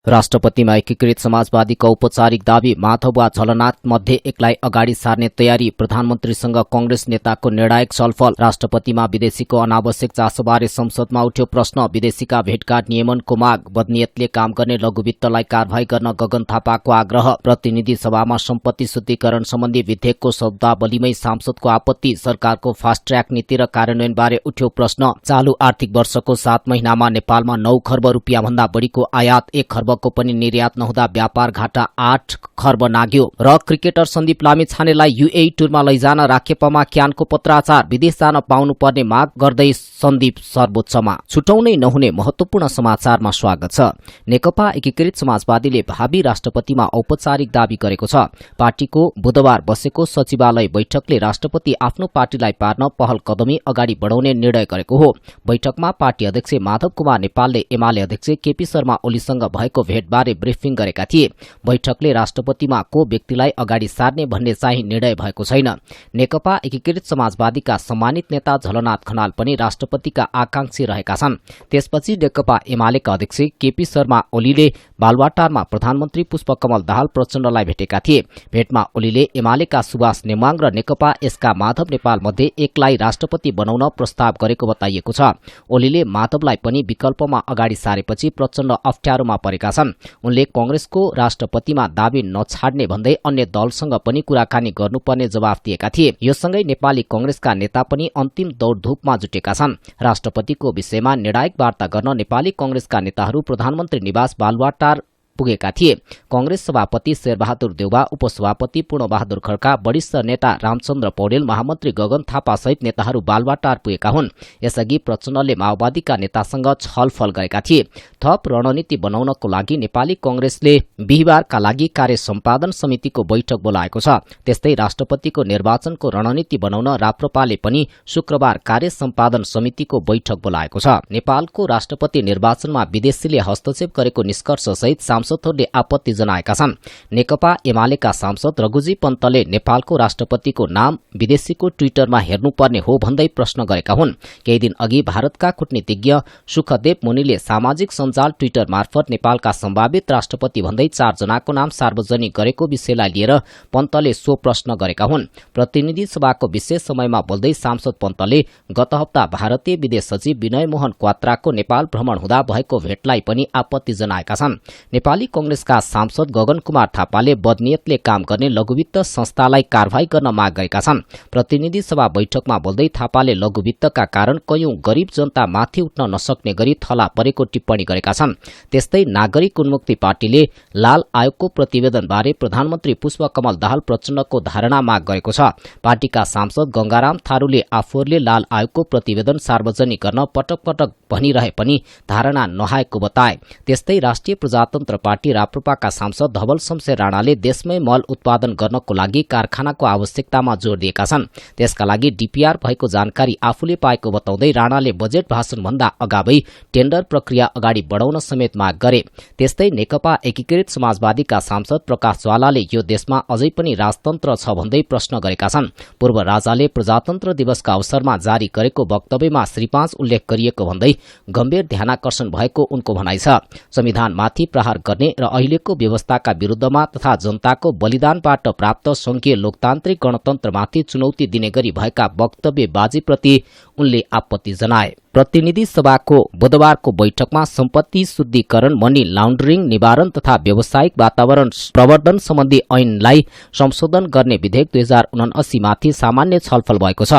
राष्ट्रपतिमा एकीकृत समाजवादीका औपचारिक दावी, माधव वा झलनाथ मध्ये एकलाई अगाडि सार्ने तयारी, प्रधानमन्त्रीसँग कांग्रेस नेताको निर्णायक छलफल। राष्ट्रपतिमा विदेशीको अनावश्यक चासोबारे संसदमा उठ्यो प्रश्न, विदेशीका भेटघाट नियमनको माग, बदनियतले काम गर्ने लघुवित्तलाई कारवाही गर्न गगन थापाको आग्रह। प्रतिनिधि सभामा सम्पत्ति शुद्धिकरण सम्बन्धी विधेयकको शब्दावलीमै सांसदको आपत्ति, सरकारको फास्ट ट्र्याक नीति र कार्यान्वयनबारे उठ्यो प्रश्न। चालू आर्थिक वर्षको 7 महिनामा नेपालमा 9 खर्ब रुपियाँ भन्दा बढीको आयात, 1 खर्बको पनि निर्यात नहुँदा व्यापार घाटा 8 खर्ब नाग्यो। र क्रिकेटर सन्दीप लामिछानेलाई युएई टुरमा लैजान राखेपमा क्यानको पत्राचार, विदेश जान पाउनुपर्ने माग गर्दै सन्दीप सर्वोच्चमा। छुटाउनै नहुने महत्वपूर्ण समाचारमा स्वागत छ। नेकपा एकीकृत समाजवादीले भावी राष्ट्रपतिमा औपचारिक दावी गरेको छ। पार्टीको बुधबार बसेको सचिवालय बैठकले राष्ट्रपति आफ्नो पार्टीलाई पार्न पहल कदमी अगाडि बढाउने निर्णय गरेको हो। बैठकमा पार्टी अध्यक्ष माधव कुमार नेपालले एमाले अध्यक्ष केपी शर्मा ओलीसँग भएको भेटबारे ब्रिफिङ गरेका थिए। बैठकले राष्ट्रपतिमा को व्यक्तिलाई अगाडि सार्ने भन्ने चाहिँ निर्णय भएको छैन। नेकपा एकीकृत समाजवादीका सम्मानित नेता झलनाथ खनाल पनि राष्ट्रपतिका आकांक्षी रहेका छन्। त्यसपछि नेकपा एमालेका अध्यक्ष केपी शर्मा ओलीले बालुवाटारमा प्रधानमन्त्री पुष्पकमल दाहाल प्रचण्डलाई भेटेका थिए। भेटमा ओलीले एमालेका सुभाष नेमाङ र नेकपा यसका माधव नेपाल मध्ये एकलाई राष्ट्रपति बनाउन प्रस्ताव गरेको बताइएको छ। ओलीले माधवलाई पनि विकल्पमा अगाडि सारेपछि प्रचण्ड अप्ठ्यारोमा परेका छन्। उनले कांग्रेसको राष्ट्रपतिमा दावी नछाड्ने भन्दै अन्य दलसँग पनि कुराकानी गर्नुपर्ने जवाफ दिएका थिए। यो सँगै नेपाली कांग्रेसका नेता पनि अन्तिम दौडधूपमा जुटेका छन्। राष्ट्रपतिको विषयमा निर्णायक वार्ता गर्न नेपाली कांग्रेसका नेताहरू प्रधानमन्त्री निवास बालुवाटार पुगेका थिए। कांग्रेस सभापति शेरबहादुर देउवा, उपसभापति पूर्णबहादुर खड्का, वरिष्ठ नेता रामचन्द्र पौडेल, महामन्त्री गगन थापा सहित नेताहरू बालुवाटार पुगेका हुन्। यसअघि प्रचण्डले माओवादीका नेतासँग छलफल गरेका थिए। थप रणनीति बनाउनको लागि नेपाली कांग्रेसले बिहिबारका लागि कार्य सम्पादन समितिको बैठक बोलाएको छ। त्यस्तै राष्ट्रपतिको निर्वाचनको रणनीति बनाउन राप्रपाले पनि शुक्रबार कार्य सम्पादन समितिको बैठक बोलाएको छ। नेपालको राष्ट्रपति निर्वाचनमा विदेशीले हस्तक्षेप गरेको निष्कर्ष सहित सांसदहरूले आपत्ति जनाएका छन्। नेकपा एमालेका सांसद रघुजी पन्तले नेपालको राष्ट्रपतिको नाम विदेशीको ट्विटरमा हेर्नुपर्ने हो भन्दै प्रश्न गरेका हुन्। केही दिन अघि भारतका कूटनीतिज्ञ सुखदेव मुनिले सामाजिक सञ्जाल ट्विटर मार्फत नेपालका सम्भावित राष्ट्रपति भन्दै 4 जनाको नाम सार्वजनिक गरेको विषयलाई लिएर पन्तले सो प्रश्न गरेका हुन्। प्रतिनिधि सभाको विशेष समयमा बोल्दै सांसद पन्तले गत हप्ता भारतीय विदेश सचिव विनय मोहन क्वात्राको नेपाल भ्रमण हुँदा भएको भेटलाई पनि आपत्ति जनाएका छन्। नेपाली कांग्रेसका सांसद गगन कुमार थापाले बदनियतले काम गर्ने लघुवित्त संस्थालाई कारवाही गर्न माग गरेका छन्। प्रतिनिधि सभा बैठकमा बोल्दै थापाले लघुवित्तका कारण कयौं गरीब जनता माथि उठ्न नसक्ने गरी थला परेको टिप्पणी गरेका छन्। त्यस्तै नागरिक उन्मुक्ति पार्टीले लाल आयोगको प्रतिवेदनबारे प्रधानमन्त्री पुष्पकमल दाहाल प्रचण्डको धारणा माग गरेको छ। पार्टीका सांसद गंगाराम थारूले आफूहरूले लाल आयोगको प्रतिवेदन सार्वजनिक गर्न पटक पटक भनिरहे पनि धारणा नआएको बताए। त्यस्तै राष्ट्रिय प्रजातन्त्र पार्टी राप्रपाका सांसद धवल शमशेर राणाले देशमै मल उत्पादन गर्नको लागि कारखानाको आवश्यकतामा जोड़ दिएका छन्। त्यसका लागि डीपीआर भएको जानकारी आफूले पाएको बताउँदै राणाले बजेट भाषण भन्दा अगावै टेन्डर प्रक्रिया अगाडि बढाउन समेत माग गरे। त्यस्तै नेकपा एकीकृत समाजवादीका सांसद प्रकाश ज्वालाले यो देशमा अझै पनि राजतन्त्र छ भन्दै प्रश्न गरेका छन्। पूर्व राजाले प्रजातन्त्र दिवसका अवसरमा जारी गरेको वक्तव्यमा श्री 5 उल्लेख गरिएको भन्दै गम्भीर ध्यानाकर्षण भएको उनको भनाइ छ। संविधानमाथि प्रहार गर्ने र अहिलेको व्यवस्थाका विरुद्धमा तथा जनताको बलिदानबाट प्राप्त संघीय लोकतान्त्रिक गणतन्त्रमाथि चुनौती दिने गरी भएका वक्तव्यबाजीप्रति उनले आपत्ति जनाए। प्रतिनिधि सभाको बुधबारको बैठकमा सम्पत्ति शुद्धिकरण, मनी लाउन्ड्रिङ निवारण तथा व्यावसायिक वातावरण प्रवर्धन सम्बन्धी ऐनलाई संशोधन गर्ने विधेयक 2079 माथि सामान्य छलफल भएको छ।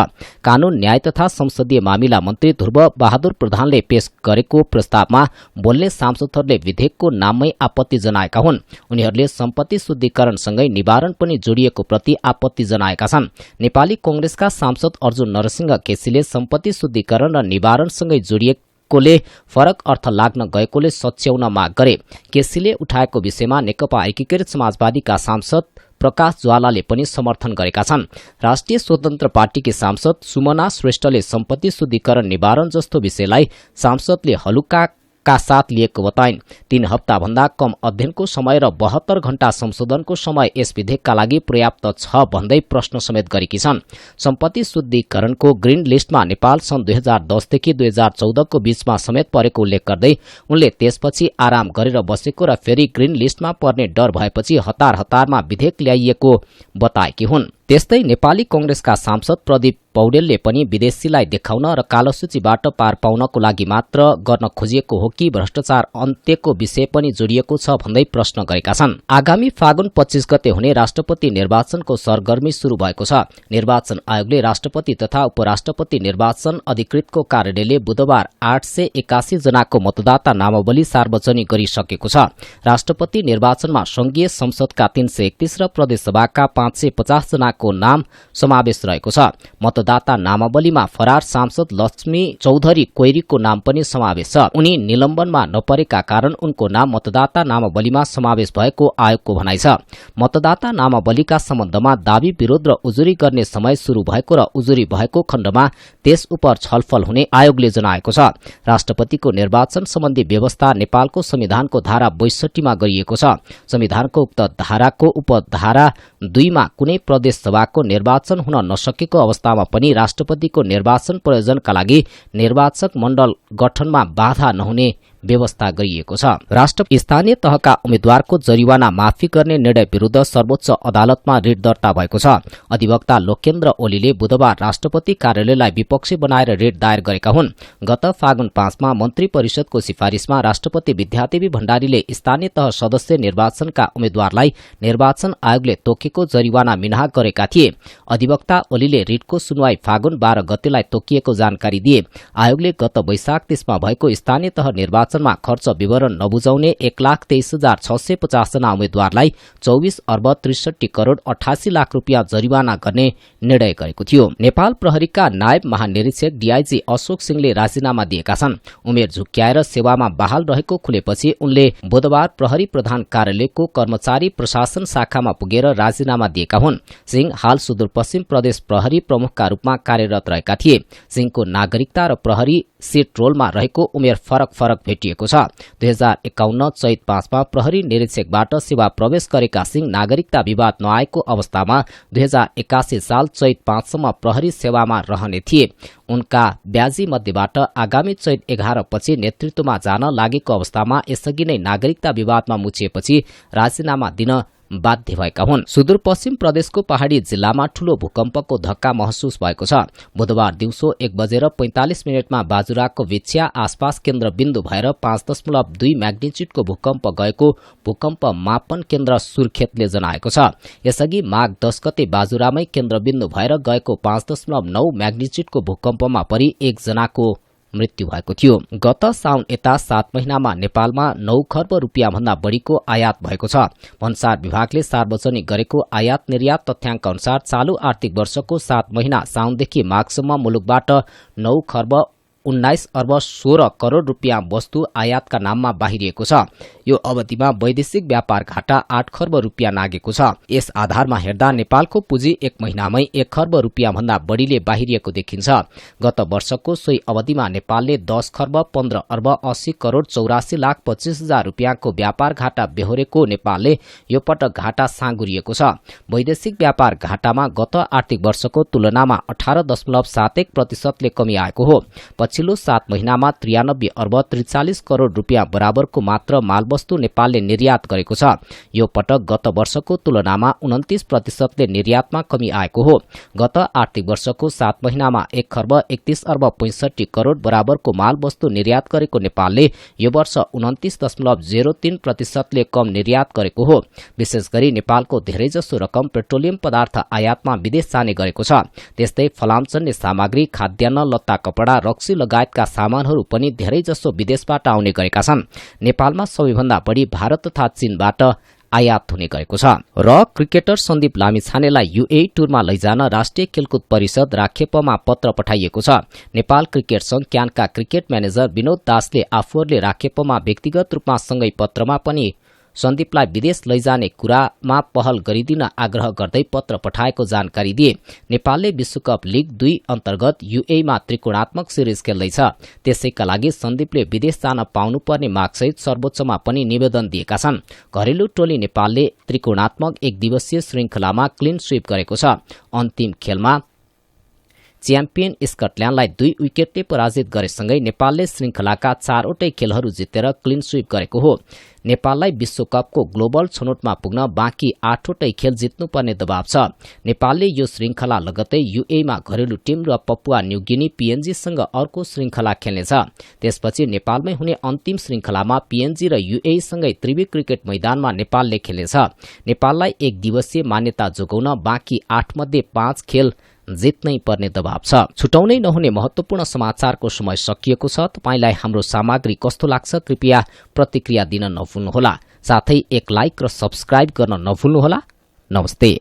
कानून, न्याय तथा संसदीय मामिला मन्त्री ध्रुव बहादुर प्रधानले पेश गरेको प्रस्तावमा बोल्ने सांसदहरूले विधेयकको नाममै आपत्ति जनाएका हुन्। उनीहरूले सम्पत्ति शुद्धिकरणसँगै निवारण पनि जोडिएको प्रति आपत्ति जनाएका छन्। नेपाली कांग्रेसका सांसद अर्जुन नरसिंह केसीले सम्पत्ति शुद्धिकरण र निवारणसँगै जोडिएकोले फरक अर्थ लाग्न गएकोले सच्याउन माग गरे। केसीले उठाएको विषयमा नेकपा एकीकृत समाजवादीका सांसद प्रकाश ज्वालाले पनि समर्थन गरेका छन्। राष्ट्रिय स्वतन्त्र पार्टीकी सांसद सुमना श्रेष्ठले सम्पत्ति शुद्धिकरण निवारण जस्तो विषयलाई सांसदले हलुका का साथ लिएको बताइन्। 3 हप्ताभन्दा कम अध्ययनको समय र 72 घण्टा संशोधनको समय यस विधेयकका लागि पर्याप्त छ भन्दै प्रश्न समेत गरेकी छन्। सम्पत्ति शुद्धिकरणको ग्रीन लिस्टमा नेपाल सन् 2010 देखि 2014 को बीचमा समेत परेको उल्लेख गर्दै उनले त्यसपछि आराम गरेर बसेको र फेरि ग्रीन लिस्टमा पर्ने डर भएपछि हतारमा विधेयक ल्याइएको बताएकी हुन्। त्यस्तै नेपाली कांग्रेसका सांसद प्रदीप पौडेलले पनि विदेशीलाई देखाउन र कालो सूचीबाट पार पाउनको लागि मात्र गर्न खोजिएको हो कि भ्रष्टाचार अन्त्यको विषय पनि जोडिएको छ भन्दै प्रश्न गरेका छन्। आगामी फागुन 25 गते हुने राष्ट्रपति निर्वाचनको सरगर्मी शुरू भएको छ। निर्वाचन आयोगले राष्ट्रपति तथा उपराष्ट्रपति निर्वाचन अधिकृतको कार्यालयले बुधबार 881 जनाको मतदाता नामावली सार्वजनिक गरिसकेको छ। राष्ट्रपति निर्वाचनमा संघीय संसदका 331 र प्रदेशसभाका 550 जनाको नाम समावेश रहेको छ। मतदाता नामावलीमा फरार सांसद लक्ष्मी चौधरी कोइरीको नाम पनि समावेश छ। उनी निलम्बनमा नपरेका कारण उनको नाम मतदाता नामावलीमा समावेश भएको आयोगको भनाइ छ। मतदाता नामावलीका सम्बन्धमा दावी विरोध र उजुरी गर्ने समय शुरू भएको र उजुरी भएको खण्डमा त्यस उप छलफल हुने आयोगले जनाएको छ। राष्ट्रपतिको निर्वाचन सम्बन्धी व्यवस्था नेपालको संविधानको धारा 62 मा गरिएको छ। संविधानको उक्त धाराको उपधारा 2 मा कुनै प्रदेश सभाको निर्वाचन हुन नसकेको अवस्थामा पनि राष्ट्रपतिको निर्वाचन प्रयोजनका लागि निर्वाचक मण्डल गठनमा बाधा नहुने व्यवस्था गरिएको छ। स्थानीय तहका उम्मेद्वारको जरिवाना माफी गर्ने निर्णय विरुद्ध सर्वोच्च अदालतमा रिट दर्ता भएको छ। अधिवक्ता लोकेन्द्र ओलीले बुधबार राष्ट्रपति कार्यालयलाई विपक्षी बनाएर रिट दायर गरेका हुन्। गत फागुन 5 मा मन्त्री परिषदको सिफारिशमा राष्ट्रपति विद्यादेवी भण्डारीले स्थानीय तह सदस्य निर्वाचनका उम्मेद्वारलाई निर्वाचन आयोगले तोकेको जरिवाना मिनाहा गरेका थिए। अधिवक्ता ओलीले रिटको सुनवाई फागुन 12 गतेलाई तोकिएको जानकारी दिए। आयोगले गत वैशाख 30 मा भएको स्थानीय तह निर्वाचनमा खर्च विवरण नबुझाउने 1,23,650 जना उम्मेद्वारलाई 24 अर्ब 63 करोड़ 88 लाख रुपियाँ जरिवाना गर्ने निर्णय गरेको थियो। नेपाल प्रहरीका नायब महानिरीक्षक डीआईजी अशोक सिंहले राजीनामा दिएका छन्। उमेर झुक्क्याएर सेवामा बहाल रहेको खुलेपछि उनले बुधबार प्रहरी प्रधान कार्यालयको कर्मचारी प्रशासन शाखामा पुगेर राजीनामा दिएका हुन्। सिंह हाल सुदूरपश्चिम प्रदेश प्रहरी प्रमुखका रूपमा कार्यरत रहेका थिए। सिंहको नागरिकता र प्रहरी सीट रोलमा रहेको उमेर फरक भेटिएको छ। 2051 चैत 5 मा प्रहरी निरीक्षकबाट सेवा प्रवेश गरेका सिंह नागरिकता विवाद नआएको अवस्थामा 2081 साल चैत 5 सम्म प्रहरी सेवामा रहने थिए। उनका ब्याजी मध्येबाट आगामी चैत 11 पछि नेतृत्वमा जान लागेको अवस्थामा यसअघि नै नागरिकता विवादमा मुछिएपछि राजीनामा दिन बाध्य भएका हुन्। सुदूरपश्चिम प्रदेशको पहाड़ी जिल्लामा ठूलो भूकम्पको धक्का महसुस भएको छ। बुधबार दिउँसो 1:45 बाजुराको विछ्या आसपास केन्द्रबिन्दु भएर 5.2 म्याग्निच्युडको भूकम्प गएको भूकम्प मापन केन्द्र सुर्खेतले जनाएको छ। यसअघि माघ 10 गते बाजुरामै केन्द्रबिन्दु भएर गएको 5.9 म्याग्निच्युडको भूकम्पमा परि 1 जनाको मृत्यु भएको थियो। गत साउन यता 7 महिनामा नेपालमा 9 खर्ब रुपियाँ भन्दा बढ़ीको आयात भएको छ। भन्सार विभागले सार्वजनिक गरेको आयात निर्यात तथ्याङ्क अनुसार चालू आर्थिक वर्षको 7 महिना साउनदेखि माघसम्म मुलुकबाट 9 खर्ब 19 अर्ब 16 करोड़ रुपियाँ वस्तु आयातका नाममा बाहिरिएको छ। यो अवधिमा वैदेशिक व्यापार घाटा 8 खर्ब रुपियाँ नागेको छ। यस आधारमा हेर्दा नेपालको पुँजी 1 महिनामै 1 खर्ब रुपियाँ भन्दा बढ़ीले बाहिरिएको देखिन्छ। गत वर्षको सोही अवधिमा नेपालले 10 खर्ब 15 अर्ब 80 करोड़ 84 लाख 25 हजार रुपियाँको व्यापार घाटा बेहोरेको नेपालले यो पटक घाटा साँगुरिएको छ। वैदेशिक व्यापार घाटामा गत आर्थिक वर्षको तुलनामा 18.71% ले कमी आएको हो। पछिल्लो 7 महिनामा 93 अर्ब 43 करोड़ रुपियाँ बराबरको मात्र मालवस्तु नेपालले निर्यात गरेको छ। यो पटक गत वर्षको तुलनामा 29% ले निर्यातमा कमी आएको हो। गत आर्थिक वर्षको 7 महिनामा 1 खर्ब 31 अर्ब 65 करोड़ बराबरको मालवस्तु निर्यात गरेको नेपालले यो वर्ष 29.03% ले कम निर्यात गरेको हो। विशेष गरी नेपालको धेरैजसो रकम पेट्रोलियम पदार्थ आयातमा विदेश जाने गरेको छ। त्यस्तै फलामजन्य सामग्री, खाद्यान्न, लत्ता कपड़ा, रक्सी लगायतका सामानहरू पनि धेरैजसो विदेशबाट आउने गरेका छन्। नेपालमा सबैभन्दा बढ़ी भारत तथा चीनबाट आयात हुने गरेको छ। र क्रिकेटर सन्दीप लामिछानेलाई यूएई टुरमा लैजान राष्ट्रिय खेलकुद परिषद राखेपमा पत्र पठाइएको छ। नेपाल क्रिकेट संघ क्यानका क्रिकेट म्यानेजर विनोद दासले आफूहरूले राखेपमा व्यक्तिगत रूपमा सँगै पत्रमा पनि सन्दीपलाई विदेश लैजाने कुरामा पहल गरिदिन आग्रह गर्दै पत्र पठाएको जानकारी दिए। नेपालले विश्वकप लीग 2 अन्तर्गत युएमा त्रिकोणात्मक सिरिज खेल्दैछ। त्यसैका लागि सन्दीपले विदेश जान पाउनुपर्ने मागसहित सर्वोच्चमा पनि निवेदन दिएका छन्। घरेलु टोली नेपालले त्रिकोणात्मक एक दिवसीय श्रृंखलामा क्लिन स्वीप गरेको छ। अन्तिम खेलमा च्याम्पियन स्कटल्याण्डलाई 2 विकेटले पराजित गरेसँगै नेपालले श्रृंखलाका 4वटै खेलहरू जितेर क्लिन स्वीप गरेको हो। नेपाललाई विश्वकपको ग्लोबल छनौटमा पुग्न बाँकी 8वटै खेल जित्नुपर्ने दबाव छ। नेपालले यो श्रृंखला लगत्तै युएमा घरेलु टिम र पपुवा न्युगिनी पीएनजीसँग अर्को श्रृंखला खेल्नेछ। त्यसपछि नेपालमै हुने अन्तिम श्रृंखलामा पीएनजी र युएसँगै त्रिवी क्रिकेट मैदानमा नेपालले खेल्नेछ। नेपाललाई एक दिवसीय मान्यता जोगाउन बाँकी 8 मध्ये 5 खेल जित्नै पर्ने दबाव छ। छुटाउनै नहुने महत्वपूर्ण समाचारको समय सकिएको छ। तपाईलाई हाम्रो सामग्री कस्तो लाग्छ कृपया प्रतिक्रिया दिन नभुल्नुहोला। साथै एक लाइक र सब्स्क्राइब गर्न नभुल्नुहोला। नमस्ते।